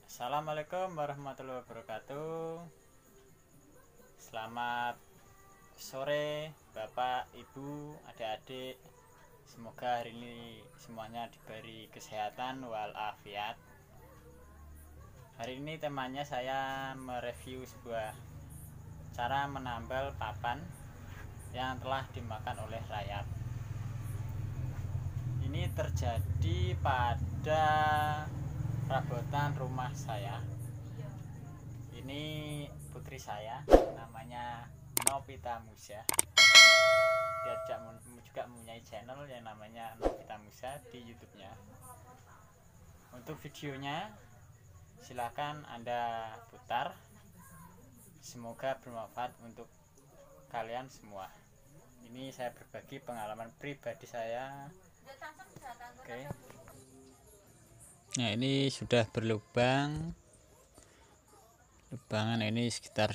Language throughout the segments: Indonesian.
Assalamualaikum warahmatullahi wabarakatuh. Selamat sore Bapak, Ibu, adik-adik. Semoga hari ini semuanya diberi kesehatan walafiat. Hari ini temanya saya mereview sebuah cara menambal papan yang telah dimakan oleh rayap. Ini terjadi pada perabotan rumah saya. Ini putri saya, namanya Novita Musa. Dia juga mempunyai channel yang namanya Novita Musa di YouTube-nya. Untuk videonya silahkan Anda putar. Semoga bermanfaat untuk kalian semua. Ini saya berbagi pengalaman pribadi saya. Oke. Nah, ini sudah berlubang. Lubangan ini sekitar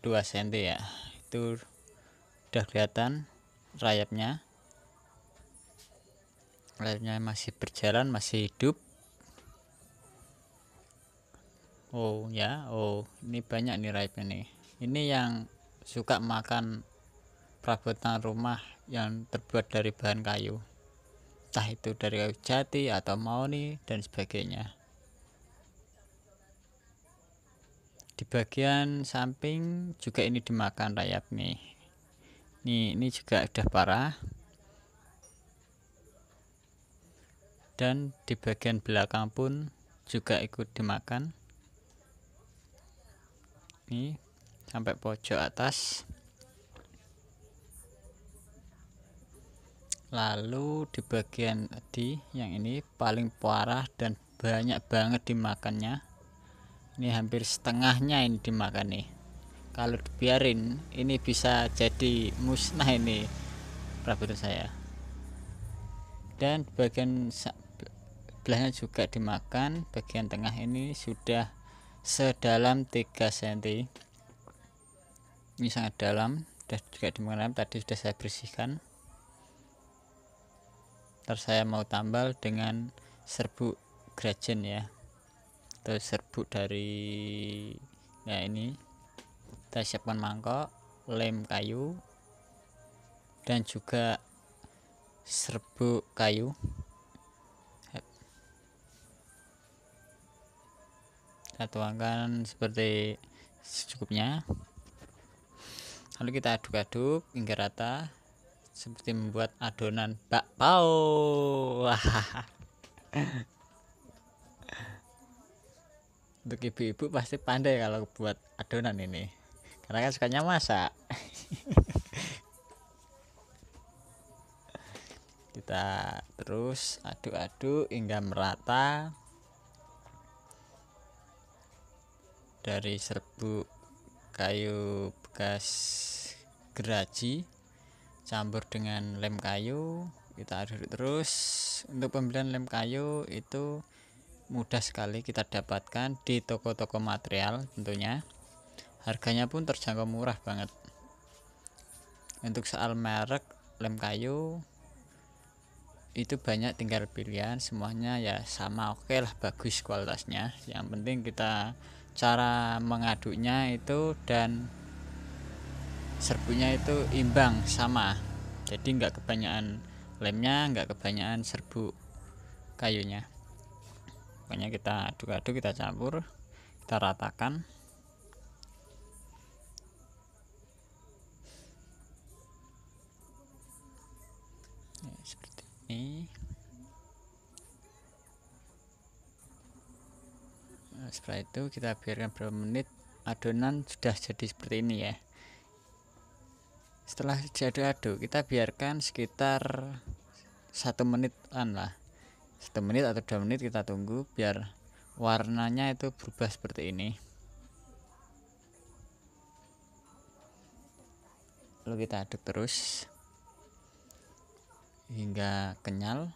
2 cm ya. Itu udah kelihatan rayapnya. Rayapnya masih berjalan, masih hidup. Oh ya, ini banyak nih rayapnya nih. Ini yang suka makan perabotan rumah yang terbuat dari bahan kayu. Entah itu dari kayu jati atau mahoni dan sebagainya. Di bagian samping juga ini dimakan rayap nih. Ini juga udah parah. Dan di bagian belakang pun juga ikut dimakan. Nih sampai pojok atas. Lalu di bagian tadi yang ini paling parah dan banyak banget dimakannya. Ini hampir setengahnya ini dimakan nih. Kalau dibiarin ini bisa jadi musnah ini perabotan saya. Dan bagian sebelahnya juga dimakan. Bagian tengah ini sudah sedalam 3 cm. Ini sangat dalam, sudah juga dimakan. Tadi sudah saya bersihkan. Terus saya mau tambal dengan serbuk grajen ya, atau serbuk dari ini. Kita siapkan mangkok, lem kayu, dan juga serbuk kayu. Kita tuangkan seperti secukupnya. Lalu kita aduk-aduk hingga rata seperti membuat adonan bakpao. Untuk ibu-ibu pasti pandai kalau buat adonan ini, karena kan sukanya masak. Kita terus aduk-aduk hingga merata. Dari serbuk kayu bekas geraji campur dengan lem kayu, kita aduk terus. Untuk pembelian lem kayu itu mudah sekali kita dapatkan di toko-toko material tentunya. Harganya pun terjangkau, murah banget. Untuk soal merek lem kayu itu banyak, tinggal pilihan, semuanya ya sama, oke lah, bagus kualitasnya. Yang penting kita cara mengaduknya itu dan serbuknya itu imbang, sama, jadi nggak kebanyakan lemnya, nggak kebanyakan serbuk kayunya. Pokoknya kita aduk-aduk, kita campur, kita ratakan. Ya, seperti ini. Nah, setelah itu kita biarkan beberapa menit, adonan sudah jadi seperti ini ya. Setelah diaduk-aduk, kita biarkan sekitar 1 menitan lah, 1 menit atau 2 menit kita tunggu biar warnanya itu berubah seperti ini. Lalu kita aduk terus hingga kenyal.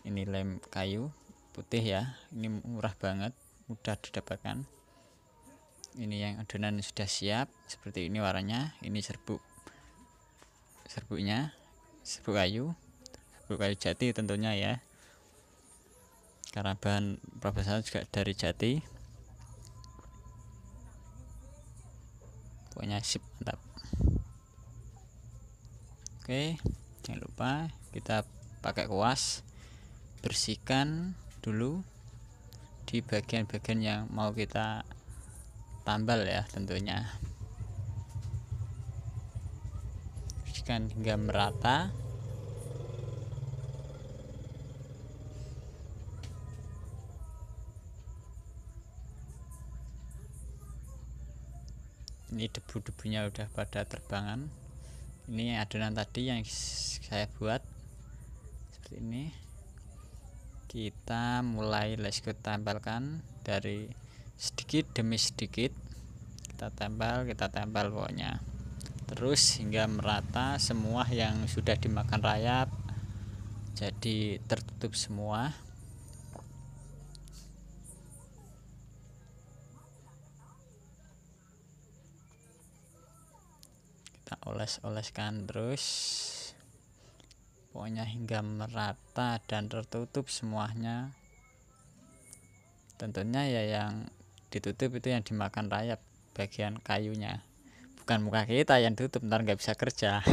Ini lem kayu putih ya, ini murah banget, mudah didapatkan. Ini yang adonan sudah siap seperti ini warnanya. Ini serbuknya, serbuk kayu jati tentunya ya, karena bahan profesional juga dari jati. Pokoknya sip, mantap. Oke, jangan lupa kita pakai kuas, bersihkan dulu di bagian-bagian yang mau kita tambal ya tentunya. Bersihkan hingga merata. Ini debu-debunya udah pada terbangan. Ini adonan tadi yang saya buat seperti ini. Kita mulai let's go tempelkan dari sedikit demi sedikit. Kita tempel pokoknya terus hingga merata semua yang sudah dimakan rayap, jadi tertutup semua. Kita oles-oleskan terus pokoknya hingga merata dan tertutup semuanya. Tentunya ya yang ditutup itu yang dimakan rayap, bagian kayunya, bukan muka kita yang tutup, ntar nggak bisa kerja.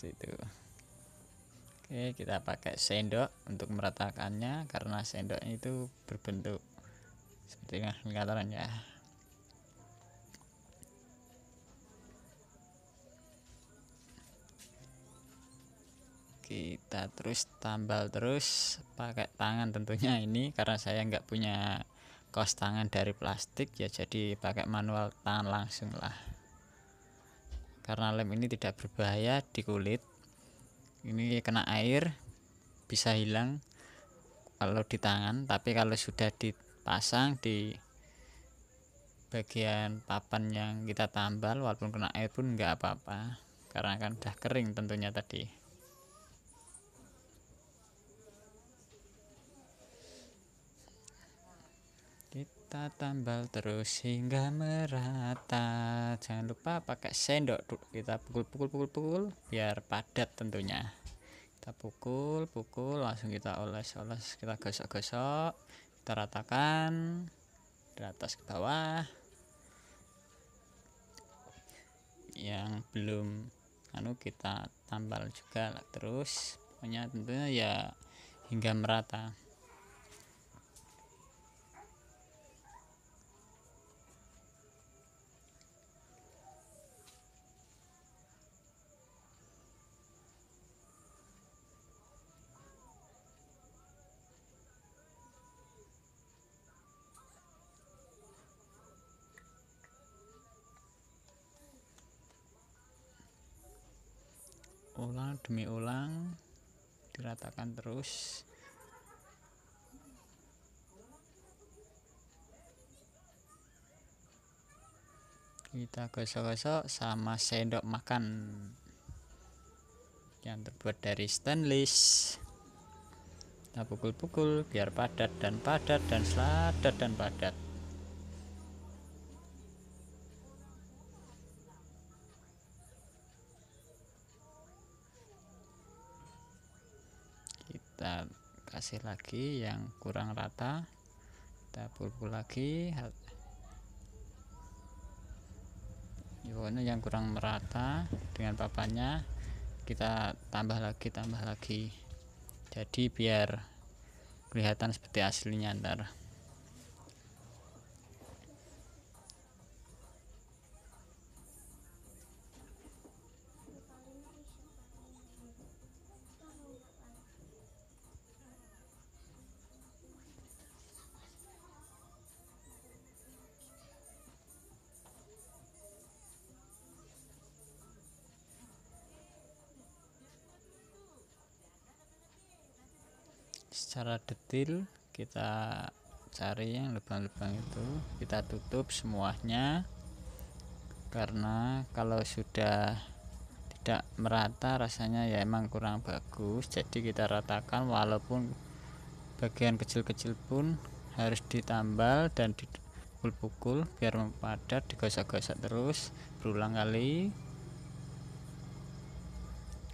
Itu. Oke, kita pakai sendok untuk meratakannya karena sendoknya itu berbentuk seperti lingkaran ya. Kita terus tambal terus pakai tangan tentunya ini, karena saya nggak punya kaos tangan dari plastik ya, jadi pakai manual tangan langsung lah, karena lem ini tidak berbahaya di kulit. Ini kena air bisa hilang kalau di tangan, tapi kalau sudah dipasang di bagian papan yang kita tambal walaupun kena air pun nggak apa-apa, karena kan udah kering tentunya tadi. Kita tambal terus hingga merata. Jangan lupa pakai sendok, kita pukul biar padat tentunya. Kita pukul langsung kita oles-oles, kita gosok-gosok, kita ratakan dari atas ke bawah. Yang belum kita tambal juga terus, pokoknya tentunya ya hingga merata. Ulang demi ulang diratakan terus. Kita gosok-gosok sama sendok makan yang terbuat dari stainless. Kita pukul biar padat dan seladat dan padat. Kita kasih lagi yang kurang rata, kita pukul lagi. Pokoknya yang kurang merata dengan papannya kita tambah lagi, jadi biar kelihatan seperti aslinya ntar. Secara detail kita cari yang lubang-lubang itu, kita tutup semuanya, karena kalau sudah tidak merata rasanya ya emang kurang bagus, jadi kita ratakan walaupun bagian kecil-kecil pun harus ditambal dan dipukul-pukul biar padat, digosok-gosok terus berulang kali.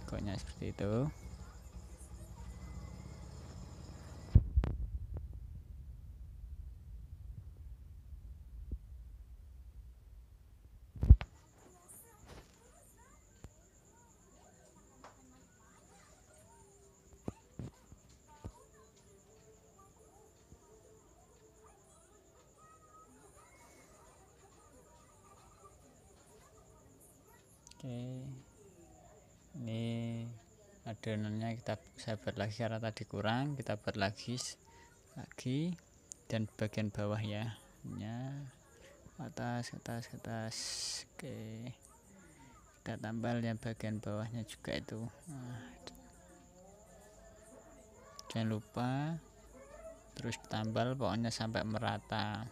Pokoknya seperti itu. Oke, ini adonannya saya buat lagi karena tadi kurang, kita buat lagi dan bagian bawah ya atas. Oke, kita tambal yang bagian bawahnya juga itu. Jangan lupa terus tambal pokoknya sampai merata.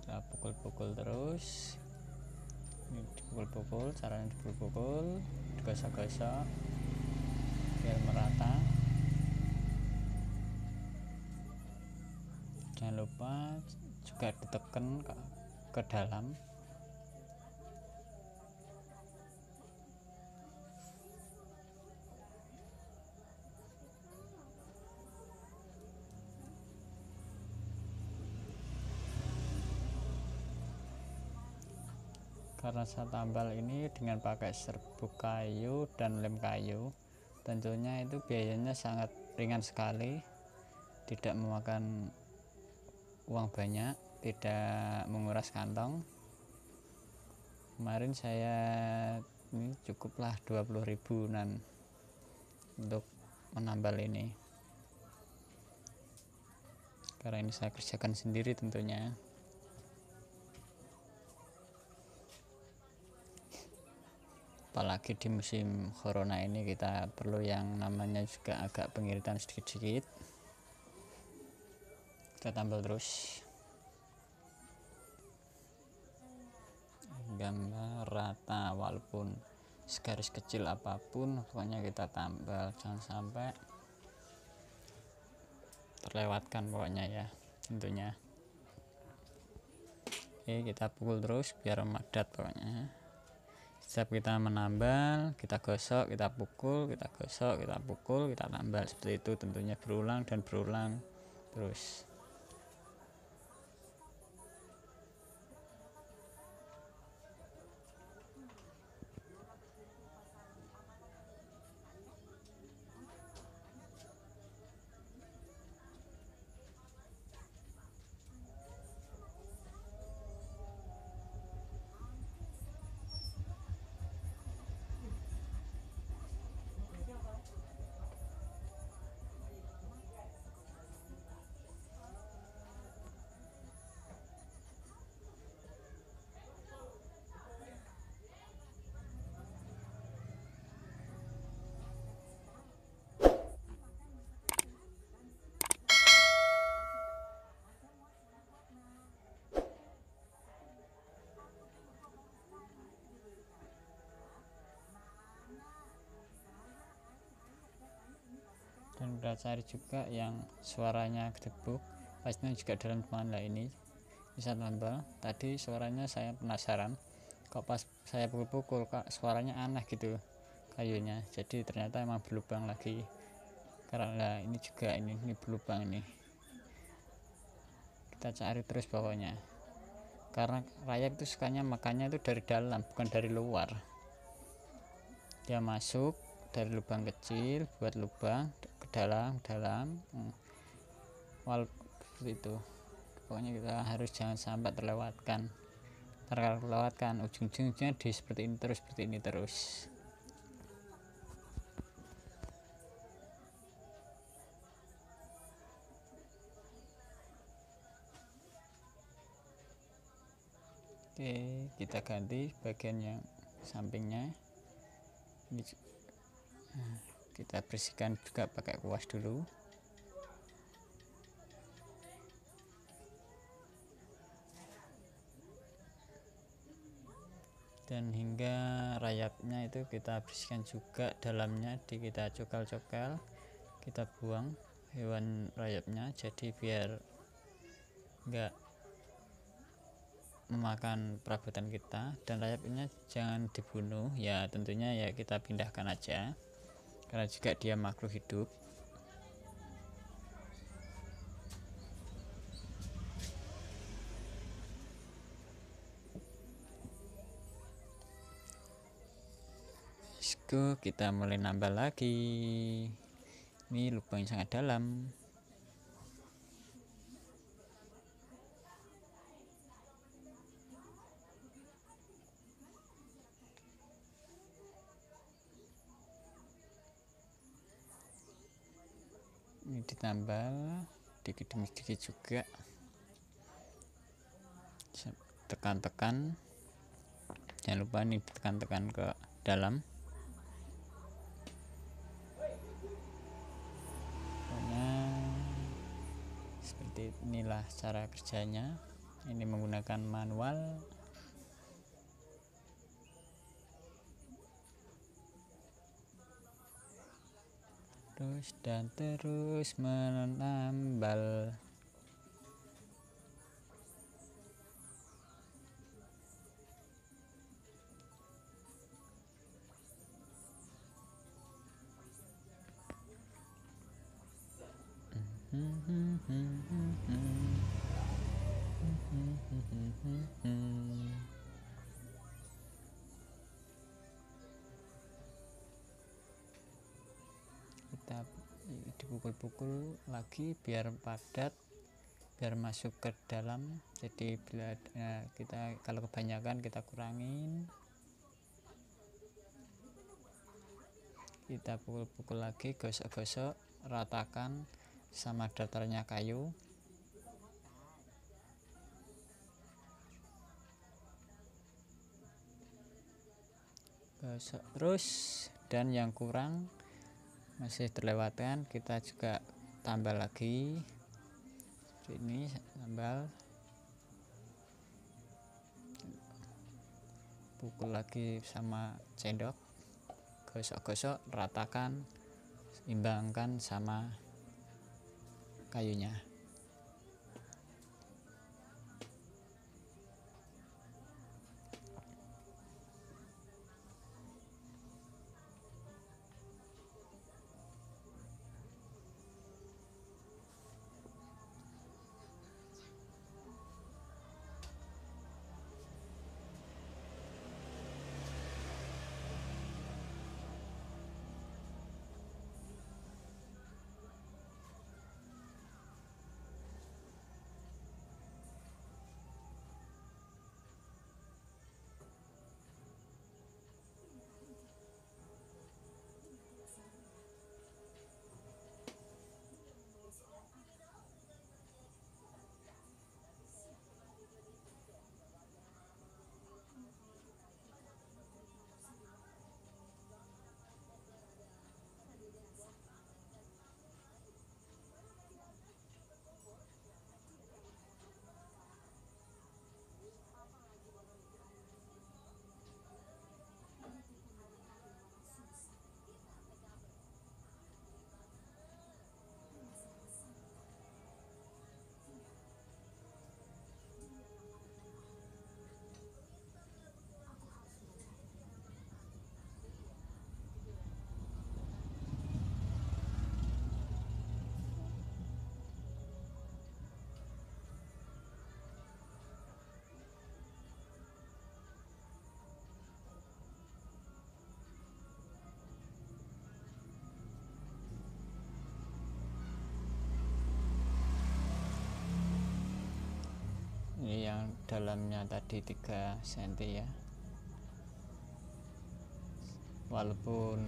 Kita pukul-pukul terus, ini dipukul-pukul, caranya dipukul-pukul, digosok-gosok biar merata. Jangan lupa juga ditekan ke dalam. Karena saya tambal ini dengan pakai serbuk kayu dan lem kayu, tentunya itu biayanya sangat ringan sekali, tidak memakan uang banyak, tidak menguras kantong. Kemarin saya ini cukuplah 20.000-an untuk menambal ini, karena ini saya kerjakan sendiri tentunya. Apalagi di musim corona ini kita perlu yang namanya juga agak pengiritan sedikit-sedikit. Kita tambal terus hingga rata, walaupun segaris kecil apapun pokoknya kita tambal, jangan sampai terlewatkan pokoknya ya tentunya. Oke, kita pukul terus biar padat pokoknya. Setiap kita menambal, kita gosok, kita pukul, kita gosok, kita pukul, kita tambal, seperti itu tentunya berulang dan berulang terus. kita cari juga yang suaranya gedebuk, pastinya juga dalam ruangan. Lah ini bisa tambal. Tadi suaranya saya penasaran, kok pas saya pukul-pukul kak suaranya aneh gitu kayunya, jadi ternyata emang berlubang lagi. Karena ini juga ini berlubang, ini kita cari terus bawahnya, karena rayap itu sukanya makannya itu dari dalam bukan dari luar. Dia masuk dari lubang kecil buat lubang ke dalam wal seperti itu. Pokoknya kita harus jangan sampai terlewatkan, terlewatkan ujung-ujungnya di seperti ini terus. Oke, kita ganti bagian yang sampingnya. Ini kita bersihkan juga pakai kuas dulu. Dan hingga rayapnya itu kita bersihkan juga, dalamnya kita cokal-cokal, kita buang hewan rayapnya, jadi biar enggak memakan perabotan kita. Dan rayapnya jangan dibunuh ya, tentunya ya kita pindahkan aja, karena juga dia makhluk hidup. Kita mulai nambah lagi. Ini lubang yang sangat dalam. Ini ditambal dikit demi sedikit juga, tekan-tekan, jangan lupa ini ditekan-tekan ke dalam. Pokoknya seperti inilah cara kerjanya. Ini menggunakan manual. Terus menambal. Kita dipukul-pukul lagi biar padat, biar masuk ke dalam. Jadi bila kita kalau kebanyakan kita kurangin, kita pukul-pukul lagi, gosok-gosok, ratakan sama datarnya kayu. Gosok terus, dan yang kurang masih terlewatkan kita juga tambah lagi. Seperti ini, tambal, pukul lagi sama sendok, gosok-gosok, ratakan, imbangkan sama kayunya. dalamnya tadi 3 cm ya, walaupun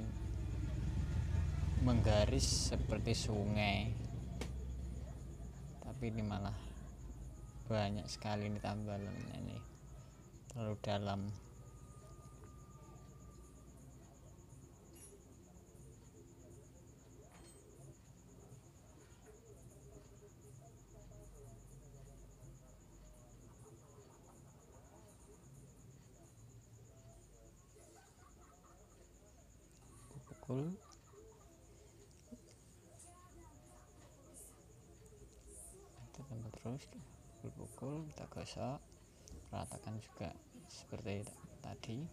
menggaris seperti sungai, tapi ini malah banyak sekali ini tambalannya, ini terlalu dalam. Pukul kita tambah terus, pukul kita gosok, ratakan juga seperti tadi.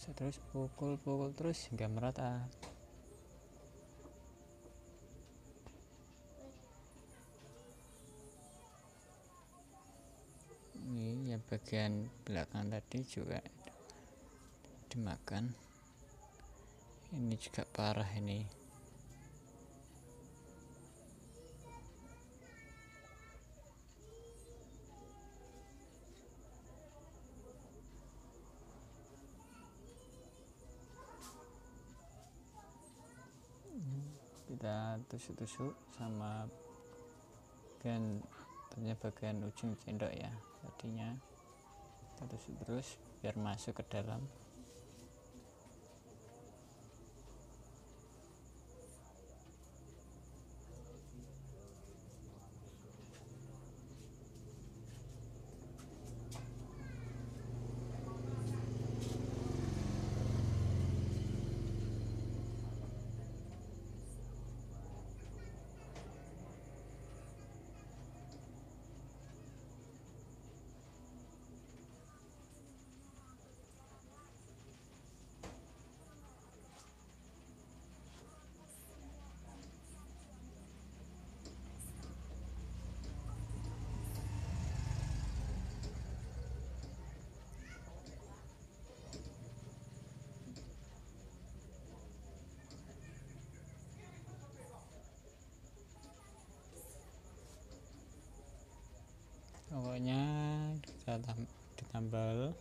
Terus pukul terus hingga merata. Ini yang bagian belakang tadi juga dimakan, ini juga parah ini. Kita tusuk-tusuk sama bagian ujung sendok ya, tadinya kita tusuk terus biar masuk ke dalam. Pokoknya kita ditambal,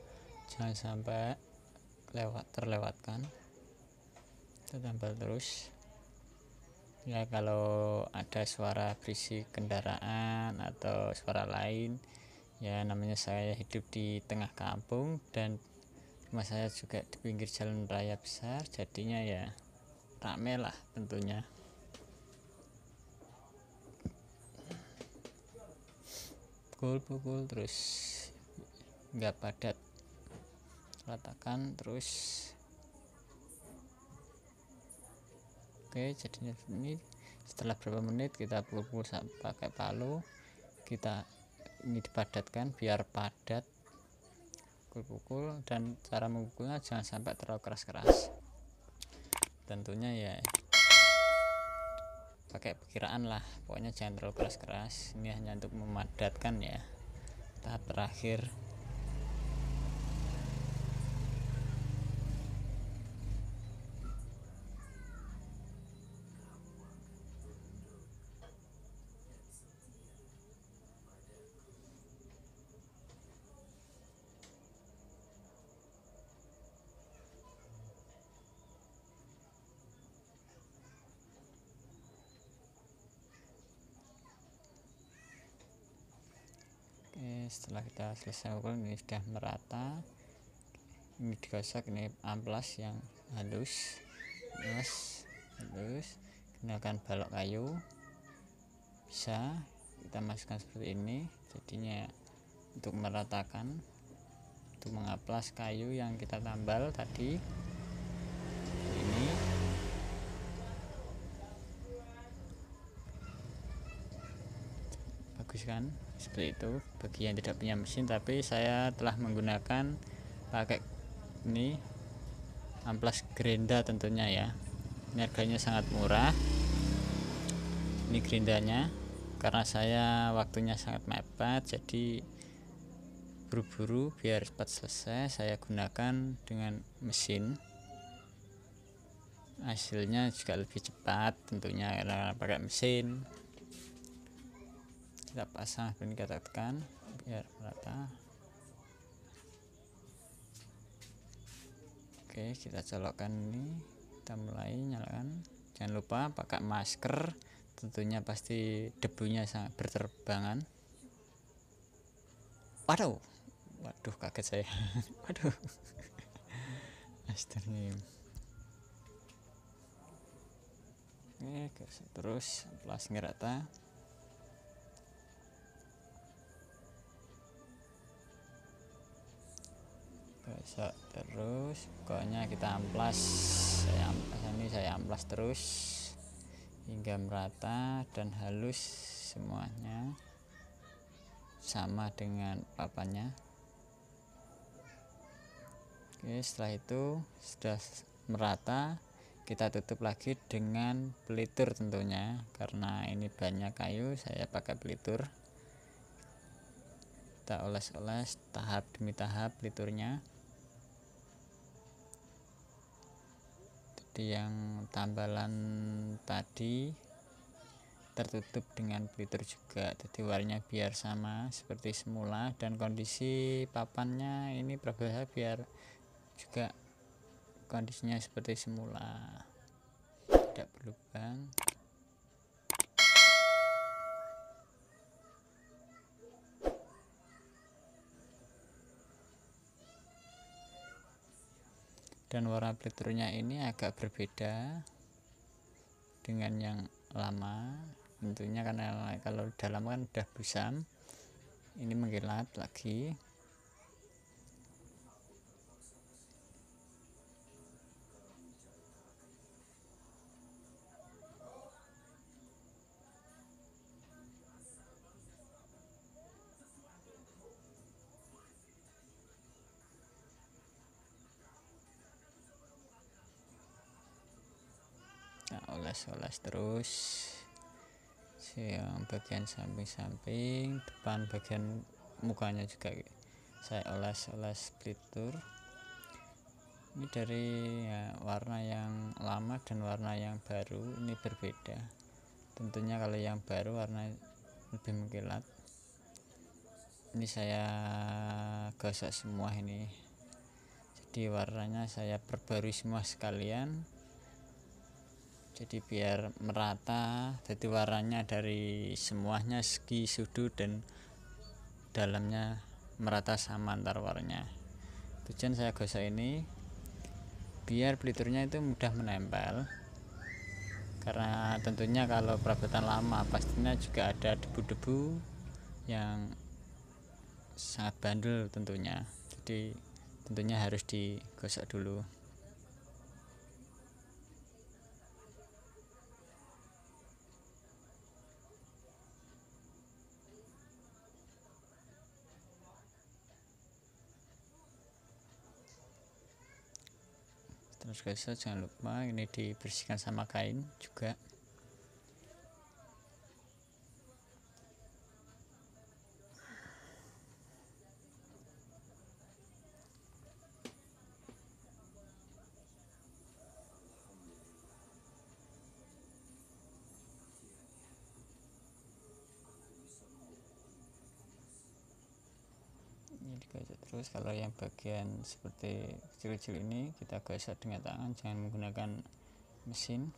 jangan sampai terlewatkan, kita tambal terus ya. Kalau ada suara berisik kendaraan atau suara lain ya, namanya saya hidup di tengah kampung dan rumah saya juga di pinggir jalan raya besar, jadinya ya rame lah tentunya. Pukul terus nggak padat, ratakan terus. Oke, jadinya ini setelah berapa menit kita pukul pakai palu, kita ini dipadatkan biar padat, pukul. Dan cara memukulnya jangan sampai terlalu keras tentunya ya, pakai perkiraan lah, pokoknya jangan terlalu keras. Ini hanya untuk memadatkan ya, tahap terakhir. Oke, setelah kita selesai ukur, ini sudah merata, ini digosok, ini amplas yang halus, gunakan balok kayu, bisa kita masukkan seperti ini, jadinya untuk meratakan, untuk mengamplas kayu yang kita tambal tadi. Ini bagus kan, seperti itu. Bagi yang tidak punya mesin, tapi saya telah menggunakan pakai ini amplas gerinda tentunya ya. Ini harganya sangat murah, ini gerindanya, karena saya waktunya sangat mepet, jadi buru-buru biar cepat selesai, saya gunakan dengan mesin. Hasilnya juga lebih cepat tentunya karena pakai mesin. Kita pasang, ini kita tekan biar merata. Oke, kita colokkan ini, kita mulai nyalakan. Jangan lupa pakai masker, tentunya pasti debunya sangat berterbangan. Waduh kaget saya. Waduh, astagfirullah. Oke, terus amplas ngerata. Gosok terus, pokoknya kita amplas. Saya amplas terus hingga merata dan halus semuanya, sama dengan papannya. Oke, setelah itu sudah merata, kita tutup lagi dengan pelitur tentunya, karena ini banyak kayu, saya pakai pelitur. Kita oles-oles tahap demi tahap peliturnya. Jadi yang tambalan tadi tertutup dengan pelitur juga, jadi warnanya biar sama seperti semula, dan kondisi papannya ini berbeda biar juga kondisinya seperti semula, tidak berlubang. Dan warna peliturnya ini agak berbeda dengan yang lama tentunya, karena kalau dalam kan udah busam, ini mengkilat lagi. Nah, oles-oles terus yang bagian samping-samping, depan bagian mukanya juga saya oles-oles pelitur. Ini dari ya, warna yang lama dan warna yang baru ini berbeda. Tentunya kalau yang baru warna lebih mengkilat. Ini saya gosok semua ini, jadi warnanya saya perbarui semua sekalian, jadi biar merata, jadi warnanya dari semuanya, segi sudut dan dalamnya merata sama antar warnanya. Tujuan saya gosok ini biar peliturnya itu mudah menempel, karena tentunya kalau perabotan lama pastinya juga ada debu-debu yang sangat bandel tentunya, jadi tentunya harus digosok dulu. Terus gosok, jangan lupa ini dibersihkan sama kain juga. gosok terus. Kalau yang bagian seperti kecil-kecil ini kita gosok dengan tangan, jangan menggunakan mesin.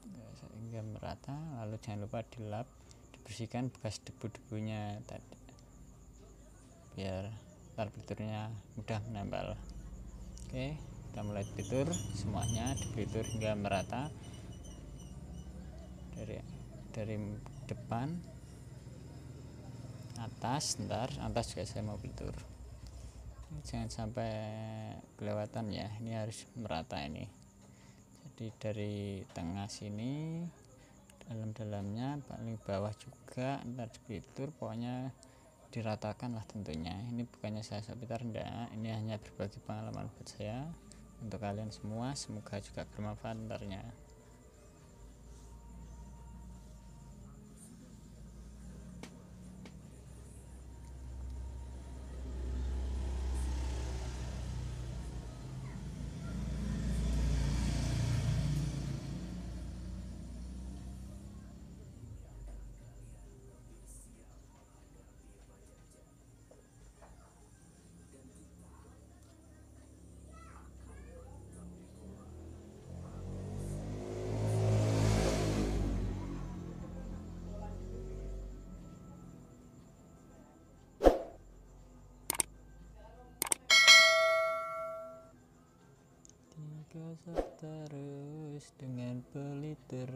Gosok hingga merata, lalu jangan lupa dilap, dibersihkan bekas debu-debunya tadi biar tar peliturnya mudah menempel. Oke, kita mulai pelitur semuanya, dipelitur hingga merata dari depan, atas juga saya mau pelitur. Jangan sampai kelewatan ya, ini harus merata ini. Jadi dari tengah sini, dalam-dalamnya, paling bawah juga ntar dipelitur, pokoknya diratakan lah tentunya. Ini bukannya saya pintar, enggak, ini hanya berbagi pengalaman buat saya untuk kalian semua, semoga juga bermanfaat ntarnya. Gosok terus dengan pelitur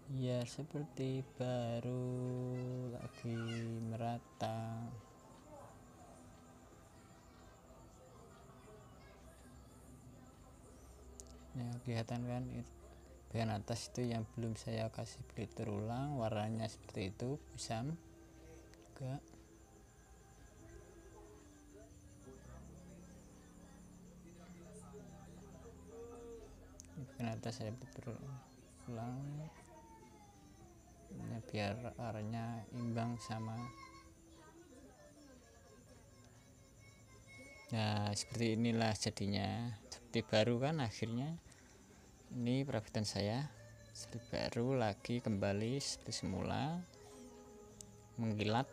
biar seperti baru lagi merata. Nah, kelihatan kan bagian atas itu yang belum saya kasih pelitur ulang, warnanya seperti itu, kusam juga. Bagian atas saya pelitur ulang ya, biar warnanya imbang sama. Nah, seperti inilah jadinya, seperti baru kan akhirnya. Ini perabotan saya seperti baru lagi, kembali seperti semula, mengkilat.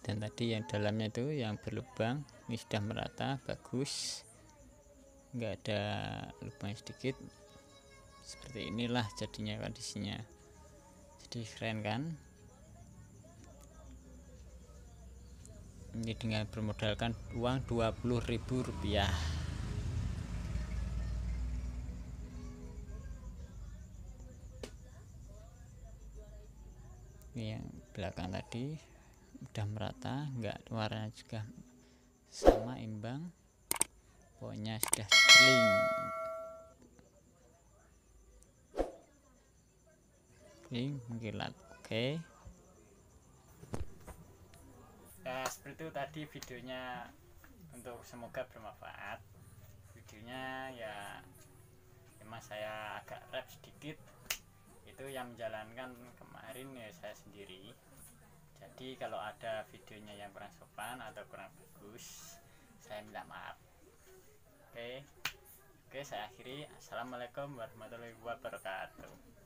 Dan tadi yang dalamnya itu yang berlubang ini sudah merata, bagus, nggak ada lubang sedikit. Seperti inilah jadinya kondisinya, jadi keren kan. Ini dengan bermodalkan uang Rp20.000. Ini yang belakang tadi udah merata, enggak, warnanya juga sama, imbang, pokoknya sudah clean mengkilat. Oke. Nah, seperti itu tadi videonya, untuk semoga bermanfaat. Videonya ya memang saya agak rap sedikit, itu yang menjalankan kemarin ya saya sendiri. Jadi kalau ada videonya yang kurang sopan atau kurang bagus, saya minta maaf. Oke, saya akhiri. Assalamualaikum warahmatullahi wabarakatuh.